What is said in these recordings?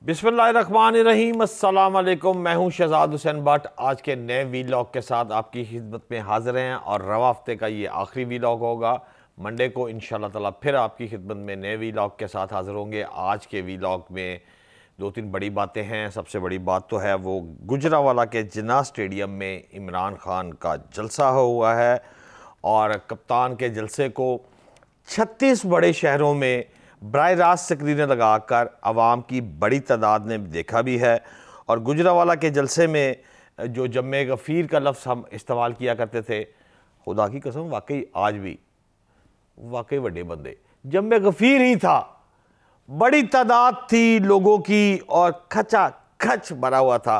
बिस्मिल्लाहिर्रहमानिर्रहीम, अस्सलाम वालेकुम। मैं हूं शहजाद हुसैन भट्ट। आज के नए वीलॉग के साथ आपकी खिदमत में हाजिर हैं और रवा हफ्ते का ये आखिरी वीलॉग होगा। मंडे को इंशाल्लाह ताला फिर आपकी खिदमत में नए वीलॉग के साथ हाजिर होंगे। आज के वीलॉग में दो तीन बड़ी बातें हैं। सबसे बड़ी बात तो है वो गुजरावाला के जिन्ना स्टेडियम में इमरान खान का जलसा हुआ है और कप्तान के जलसे को 36 बड़े शहरों में बराह रास्त स्क्रीनें लगाकर आवाम की बड़ी तादाद ने देखा भी है। और गुजरावाला के जलसे में जो जम्मे गफ़ीर का लफ्ज़ हम इस्तेमाल किया करते थे, खुदा की कसम वाकई आज भी वाकई बड़े बंदे जम्मे गफ़ीर ही था। बड़ी तादाद थी लोगों की और खचा खच भरा हुआ था।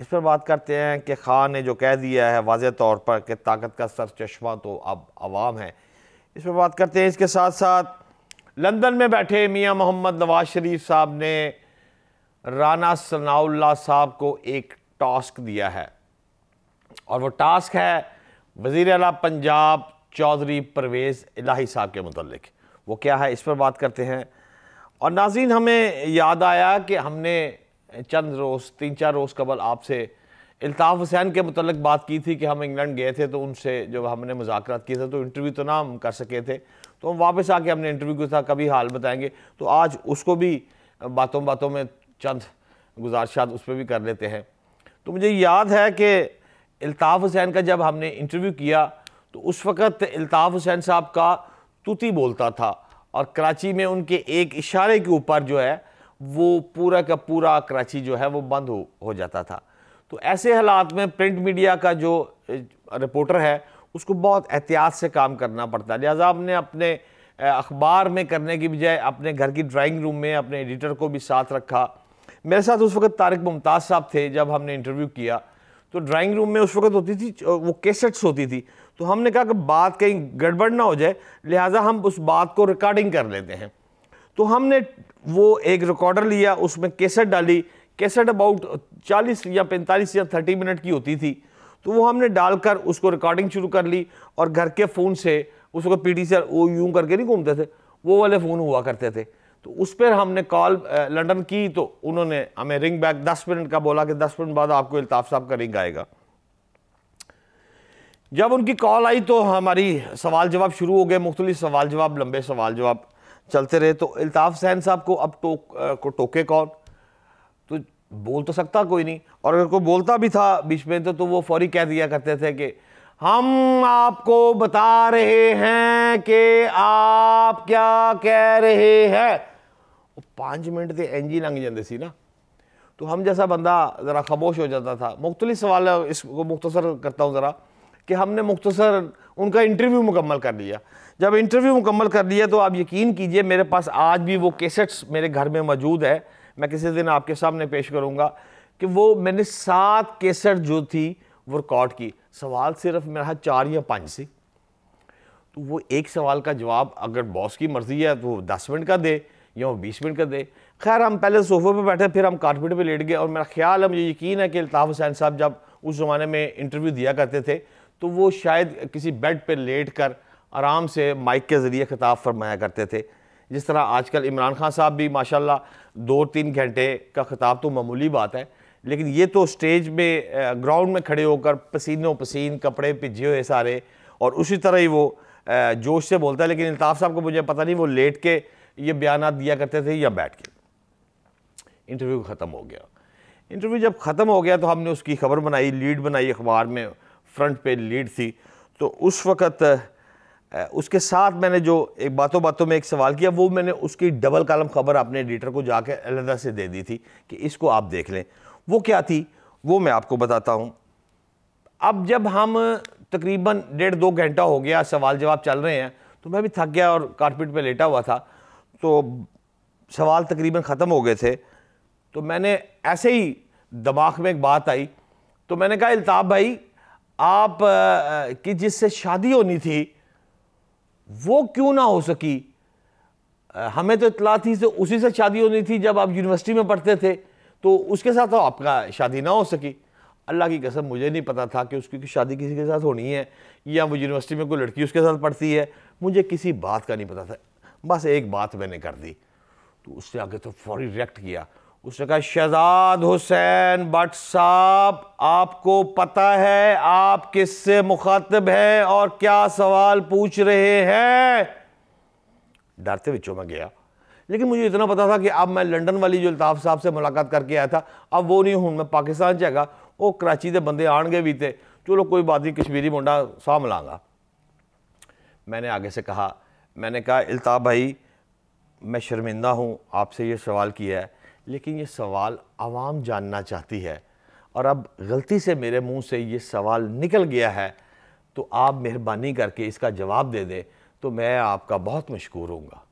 इस पर बात करते हैं कि खान ने जो कह दिया है वाज़ेह तौर पर कि ताकत का सर चश्मा तो अब आवाम है। इस पर बात करते हैं। इसके साथ साथ लंदन में बैठे मियां मोहम्मद नवाज शरीफ साहब ने राना सनाउल्लाह साहब को एक टास्क दिया है और वो टास्क है वज़ीर आला पंजाब चौधरी परवेज़ इलाही साहब के मुतल्लिक। वो क्या है, इस पर बात करते हैं। और नाज़रीन, हमें याद आया कि हमने चंद रोज़ 3-4 रोज़ कबल आपसे इल्ताफ़ हुसैन के मुतल्लिक बात की थी कि हम इंग्लैंड गए थे, तो उनसे जब हमने मुज़ाकरात किए थे तो इंटरव्यू तो ना हम कर सके थे, तो हम वापस आके हमने इंटरव्यू किया था, कभी हाल बताएंगे। तो आज उसको भी बातों बातों में चंद गुजारिशात उस पर भी कर लेते हैं। तो मुझे याद है कि इल्ताफ़ हुसैन का जब हमने इंटरव्यू किया तो उस वक़्त इल्ताफ़ हुसैन साहब का तूती बोलता था और कराची में उनके एक इशारे के ऊपर जो है वो पूरा का पूरा कराची जो है वो बंद हो जाता था। तो ऐसे हालात में प्रिंट मीडिया का जो रिपोर्टर है उसको बहुत एहतियात से काम करना पड़ता है। लिहाजा हमने अपने अखबार में करने की बजाय अपने घर की ड्राइंग रूम में अपने एडिटर को भी साथ रखा। मेरे साथ उस वक्त तारिक मुमताज़ साहब थे। जब हमने इंटरव्यू किया तो ड्राइंग रूम में उस वक्त होती थी वो कैसेट्स होती थी, तो हमने कहा कि बात कहीं गड़बड़ ना हो जाए, लिहाजा हम उस बात को रिकॉर्डिंग कर लेते हैं। तो हमने वो एक रिकॉर्डर लिया, उसमें कैसेट डाली। कैसेट अबाउट 40 या 45 या 30 मिनट की होती थी, तो वो हमने डालकर उसको रिकॉर्डिंग शुरू कर ली। और घर के फ़ोन से उसको PTC वो यूं करके नहीं घूमते थे, वो वाले फ़ोन हुआ करते थे, तो उस पर हमने कॉल लंदन की। तो उन्होंने हमें रिंग बैक 10 मिनट का बोला कि 10 मिनट बाद आपको इल्ताफ़ साहब का रिंग आएगा। जब उनकी कॉल आई तो हमारी सवाल जवाब शुरू हो गए, मुख्तलिफ सवाल जवाब, लंबे सवाल जवाब चलते रहे। तो इल्ताफ़ हुसैन साहब को अब टोके कौन, तो बोल तो सकता कोई नहीं, और अगर कोई बोलता भी था बीच में तो वो फौरी कह दिया करते थे कि हम आपको बता रहे हैं कि आप क्या कह रहे हैं। 5 मिनट से एंजी लंघ जाते सी ना, तो हम जैसा बंदा ज़रा खामोश हो जाता था। मुख्तलिफ सवाल इसको मुख्तसर करता हूँ ज़रा कि हमने मुख्तसर उनका इंटरव्यू मुकम्मल कर लिया। जब इंटरव्यू मुकम्मल कर लिया तो आप यकीन कीजिए मेरे पास आज भी वो कैसेट्स मेरे घर में मौजूद है। मैं किसी दिन आपके सामने पेश करूंगा कि वो मैंने 7 कैसेट जो थी वो रिकॉर्ड की। सवाल सिर्फ मेरा 4 या 5 से, तो वो एक सवाल का जवाब अगर बॉस की मर्जी है तो 10 मिनट का दे या 20 मिनट का दे। खैर हम पहले सोफे पे बैठे, फिर हम कारपेट पे लेट गए। और मेरा ख्याल है, मुझे यकीन है कि इल्ताफ़ हुसैन साहब जब उस ज़माने में इंटरव्यू दिया करते थे तो वो शायद किसी बेड पर लेट कर आराम से माइक के ज़रिए खिताब फरमाया करते थे। जिस तरह आजकल इमरान खान साहब भी माशाल्लाह 2-3 घंटे का खिताब तो मामूली बात है, लेकिन ये तो स्टेज में ग्राउंड में खड़े होकर पसीनों पसीन, कपड़े भिजे हुए सारे, और उसी तरह ही वो जोश से बोलता है। लेकिन इल्ताफ़ साहब को मुझे पता नहीं वो लेट के ये बयानात दिया करते थे या बैठ के। इंटरव्यू ख़त्म हो गया। इंटरव्यू जब ख़त्म हो गया तो हमने उसकी खबर बनाई, लीड बनाई, अखबार में फ्रंट पे लीड थी। तो उस वक़्त उसके साथ मैंने जो एक बातों बातों में एक सवाल किया, वो मैंने उसकी डबल कॉलम खबर अपने एडिटर को जाके अलहदा से दे दी थी कि इसको आप देख लें। वो क्या थी वो मैं आपको बताता हूँ। अब जब हम तकरीबन 1.5-2 घंटा हो गया सवाल जवाब चल रहे हैं, तो मैं भी थक गया और कारपेट पे लेटा हुआ था, तो सवाल तकरीबन ख़त्म हो गए थे। तो मैंने ऐसे ही दिमाग में एक बात आई, तो मैंने कहा इल्ताफ़ भाई, आप की जिससे शादी होनी थी वो क्यों ना हो सकी? हमें तो इतला थी तो उसी से शादी होनी थी जब आप यूनिवर्सिटी में पढ़ते थे, तो उसके साथ तो आपका शादी ना हो सकी। अल्लाह की कसम मुझे नहीं पता था कि उसकी शादी किसी के साथ होनी है या वो यूनिवर्सिटी में कोई लड़की उसके साथ पढ़ती है, मुझे किसी बात का नहीं पता था। बस एक बात मैंने कर दी, तो उससे आगे तो फौरी रिएक्ट किया। उसने कहा शहजाद हुसैन भट्ट साहब, आपको पता है आप किससे मुखातिब हैं और क्या सवाल पूछ रहे हैं? डरते विचों में गया, लेकिन मुझे इतना पता था कि अब मैं लंदन वाली जो अल्ताफ साहब से मुलाकात करके आया था, अब वो नहीं हूँ मैं पाकिस्तान जाएगा। वो कराची के बंदे आने भी थे, चलो कोई बात नहीं, कश्मीरी मुंडा साह मिलांगा। मैंने आगे से कहा, मैंने कहा अल्ताफ भाई, मैं शर्मिंदा हूँ आपसे ये सवाल किया है, लेकिन ये सवाल आवाम जानना चाहती है और अब गलती से मेरे मुंह से ये सवाल निकल गया है, तो आप मेहरबानी करके इसका जवाब दे दें तो मैं आपका बहुत मशकूर होऊंगा।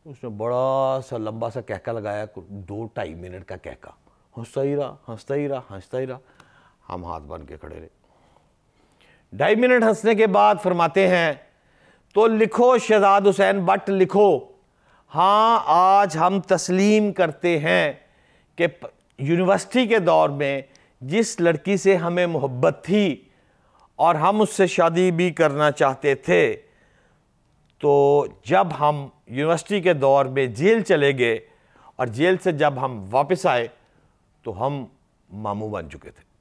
उसने बड़ा सा लंबा सा कहका लगाया, 2-2.5 मिनट का कहका, हंसता ही रहा, हंसता ही रहा, हंसता ही रहा। हम हाथ बन के खड़े रहे। 2.5 मिनट हंसने के बाद फरमाते हैं, तो लिखो शहजाद हुसैन भट्ट, लिखो, हाँ आज हम तस्लीम करते हैं कि यूनिवर्सिटी के दौर में जिस लड़की से हमें मोहब्बत थी और हम उससे शादी भी करना चाहते थे, तो जब हम यूनिवर्सिटी के दौर में जेल चले गए और जेल से जब हम वापस आए तो हम मामू बन चुके थे।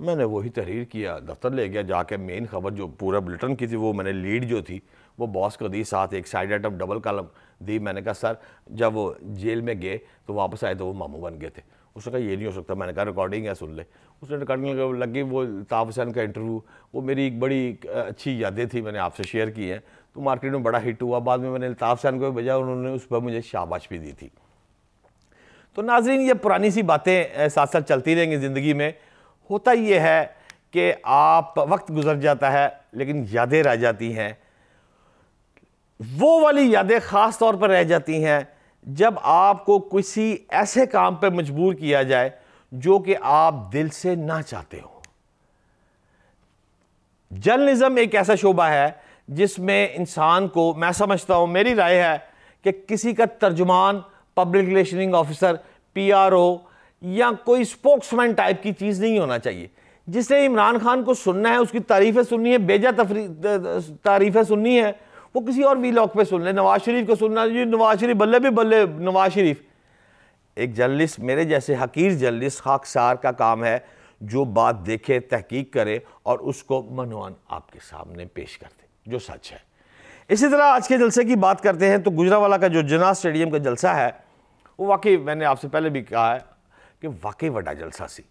मैंने वही तहरीर किया, दफ्तर ले गया, जाके मेन खबर जो पूरा बुलेटिन की थी वो मैंने लीड जो थी वो बॉस को दी, साथ एक साइड आइटम डबल कॉलम दी। मैंने कहा सर जब वो जेल में गए तो वापस आए तो वो मामू बन गए थे। उसने कहा ये नहीं हो सकता। मैंने कहा रिकॉर्डिंग है सुन ले। उसने रिकॉर्डिंग लगी, वो अल्ताफ हुसैन का इंटरव्यू, वो मेरी एक बड़ी अच्छी यादें थी, मैंने आपसे शेयर की हैं, तो मार्केट में बड़ा हिट हुआ। बाद में मैंने अल्ताफ हुसैन को भेजा, उन्होंने उस पर मुझे शाबाश भी दी थी। तो नाज़रीन, ये पुरानी सी बातें साथ साथ चलती रहेंगी ज़िंदगी में। होता ये है कि आप वक्त गुजर जाता है लेकिन यादें रह जाती हैं। वो वाली यादें ख़ास तौर पर रह जाती हैं जब आपको किसी ऐसे काम पर मजबूर किया जाए जो कि आप दिल से ना चाहते हो। जर्नलिज्म एक ऐसा शोबा है जिसमें इंसान को, मैं समझता हूं, मेरी राय है कि किसी का तर्जुमान, पब्लिक रिलेशनिंग ऑफिसर, पीआरओ या कोई स्पोक्समैन टाइप की चीज़ नहीं होना चाहिए। जिसने इमरान खान को सुनना है, उसकी तारीफ़ें सुननी है, बेजा तारीफ़ें सुननी है, वो किसी और वीलॉग पे सुन ले। नवाज शरीफ को सुनना, ये नवाज शरीफ बल्ले भी बल्ले नवाज शरीफ। एक जर्नलिस्ट, मेरे जैसे हकीर जर्नलिस्ट, खाकसार का काम है जो बात देखे, तहकीक करे और उसको मनवान आपके सामने पेश कर दे जो सच है। इसी तरह आज के जलसे की बात करते हैं तो गुजरावाला का जो जना स्टेडियम का जलसा है वो वाकई, मैंने आपसे पहले भी कहा है कि वाकई बड़ा जलसा सी।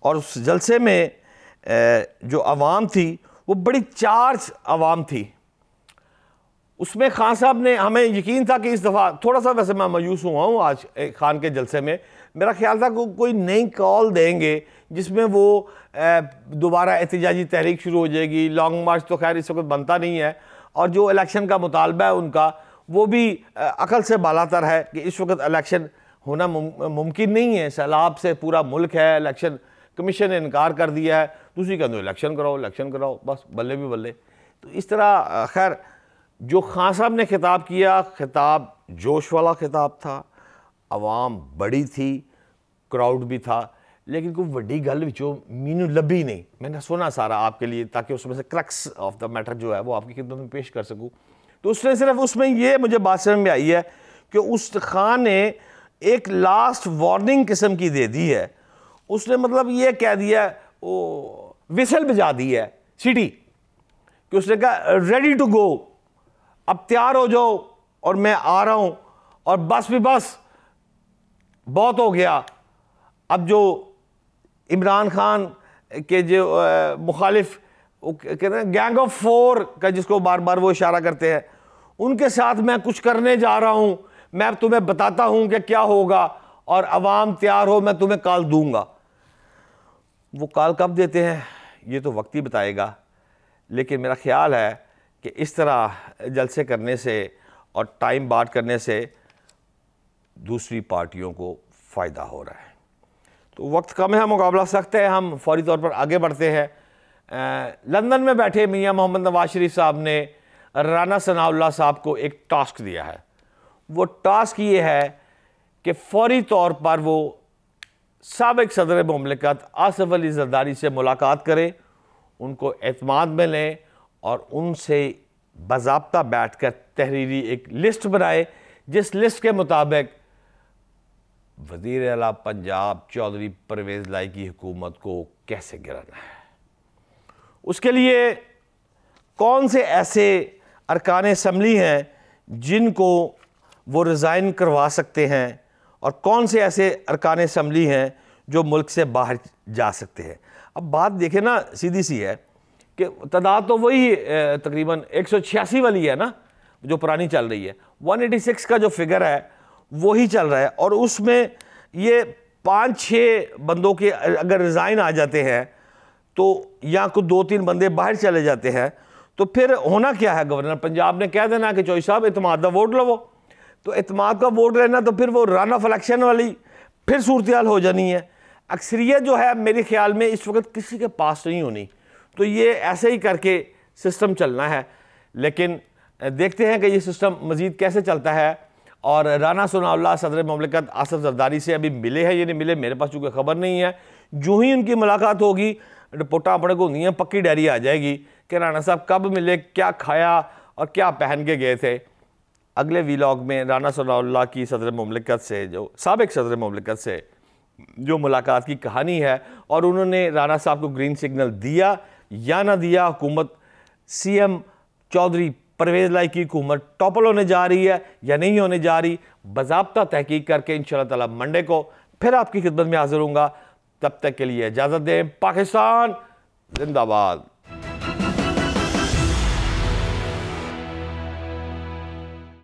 और उस जलसे में जो आवाम थी वो बड़ी चार्ज आवाम थी। उसमें खान साहब ने, हमें यकीन था कि इस दफ़ा थोड़ा सा, वैसे मैं मायूस हुआ हूँ आज खान के जलसे में, मेरा ख्याल था कि कोई नई कॉल देंगे जिसमें वो दोबारा एहतजाजी तहरीक शुरू हो जाएगी। लॉन्ग मार्च तो खैर इस वक्त बनता नहीं है, और जो इलेक्शन का मुतालबा है उनका वो भी अकल से बालातर है कि इस वक्त इलेक्शन होना मुमकिन नहीं है। सैलाब से पूरा मुल्क है, इलेक्शन कमीशन ने इनकार कर दिया है, दूसरी कहते इलेक्शन कराओ, इलेक्शन कराओ, बस बल्ले भी बल्ले। तो इस तरह खैर जो खान साहब ने खिताब किया, खिताब जोश वाला खिताब था, आवाम बड़ी थी, क्राउड भी था, लेकिन कोई वड्डी गल विचों मीनू लभी नहीं। मैंने सुना सारा आपके लिए ताकि उसमें से क्रक्स ऑफ द मैटर जो है वो आपकी खिदमत में पेश कर सकूं। तो उसने सिर्फ उसमें ये मुझे बात समझ में आई है कि उस खान ने एक लास्ट वार्निंग किस्म की दे दी है। उसने मतलब ये कह दिया, वो विसल बजा दी है सिटी, कि उसने कहा रेडी टू गो, अब तैयार हो जाओ और मैं आ रहा हूं, और बस भी बस बहुत हो गया। अब जो इमरान खान के जो मुखालिफ कहते हैं गैंग ऑफ 4 का, जिसको बार बार वो इशारा करते हैं, उनके साथ मैं कुछ करने जा रहा हूं, मैं तुम्हें बताता हूं कि क्या होगा, और अवाम तैयार हो, मैं तुम्हें कॉल दूंगा। वो कॉल कब देते हैं ये तो वक्त ही बताएगा, लेकिन मेरा ख्याल है कि इस तरह जलसे करने से और टाइम बांट करने से दूसरी पार्टियों को फ़ायदा हो रहा है। तो वक्त कम है, मुकाबला सख्त है, हम फौरी तौर पर आगे बढ़ते हैं। लंदन में बैठे मियां मोहम्मद नवाज शरीफ साहब ने राना सनाउल्लाह साहब को एक टास्क दिया है। वो टास्क ये है कि फौरी तौर पर वो साबिक सदर मुमलिकत आसिफ अली जरदारी से मुलाकात करें, उनको एतमाद में लें और उनसे बाज़ाब्ता बैठ कर तहरीरी एक लिस्ट बनाए, जिस लिस्ट के मुताबिक वज़ीर आला पंजाब चौधरी परवेज़ लाई की हुकूमत को कैसे गिराना है, उसके लिए कौन से ऐसे अरकान असम्बली हैं जिनको वो रिज़ाइन करवा सकते हैं और कौन से ऐसे अरकान असम्बली हैं जो मुल्क से बाहर जा सकते हैं। अब बात देखें ना, सीधी सी है कि तादाद तो वही तकरीबन 186 वाली है ना जो पुरानी चल रही है, 186 का जो फिगर है वही चल रहा है। और उसमें ये 5-6 बंदों के अगर रिज़ाइन आ जाते हैं तो या कुछ 2-3 बंदे बाहर चले जाते हैं तो फिर होना क्या है, गवर्नर पंजाब ने कह देना कि चौधरी साहब इत्मीद का वोट लवो। तो इत्मीद का वोट लेना तो फिर वो रन ऑफ इलेक्शन वाली फिर सूरत हो जानी है। अक्सरियत जो है मेरे ख्याल में इस वक्त किसी के पास नहीं होनी, तो ये ऐसे ही करके सिस्टम चलना है। लेकिन देखते हैं कि ये सिस्टम मज़ीद कैसे चलता है। और राना सनाउल्लाह सदर ममलिकत आसिफ जरदारी से अभी मिले हैं, ये नहीं मिले, मेरे पास चूँकि खबर नहीं है। जो ही उनकी मुलाकात होगी रिपोर्टां अपने को होंगी, पक्की डायरी आ जाएगी कि राना साहब कब मिले, क्या खाया और क्या पहन के गए थे। अगले वीलॉग में राना सनाउल्लाह की सदर ममलिकत से, जो साबिक सदर ममलिकत से जो मुलाकात की कहानी है और उन्होंने राना साहब को ग्रीन सिग्नल दिया या ना दिया, हुकूमत CM चौधरी परवेज़ लाई की हुकूमत टॉपल होने जा रही है या नहीं होने जा रही, बाज़ाब्ता तहकीक करके इंशाअल्लाह ताला मंडे को फिर आपकी खिदमत में हाजिर हूँगा। तब तक के लिए इजाज़त दें। पाकिस्तान जिंदाबाद।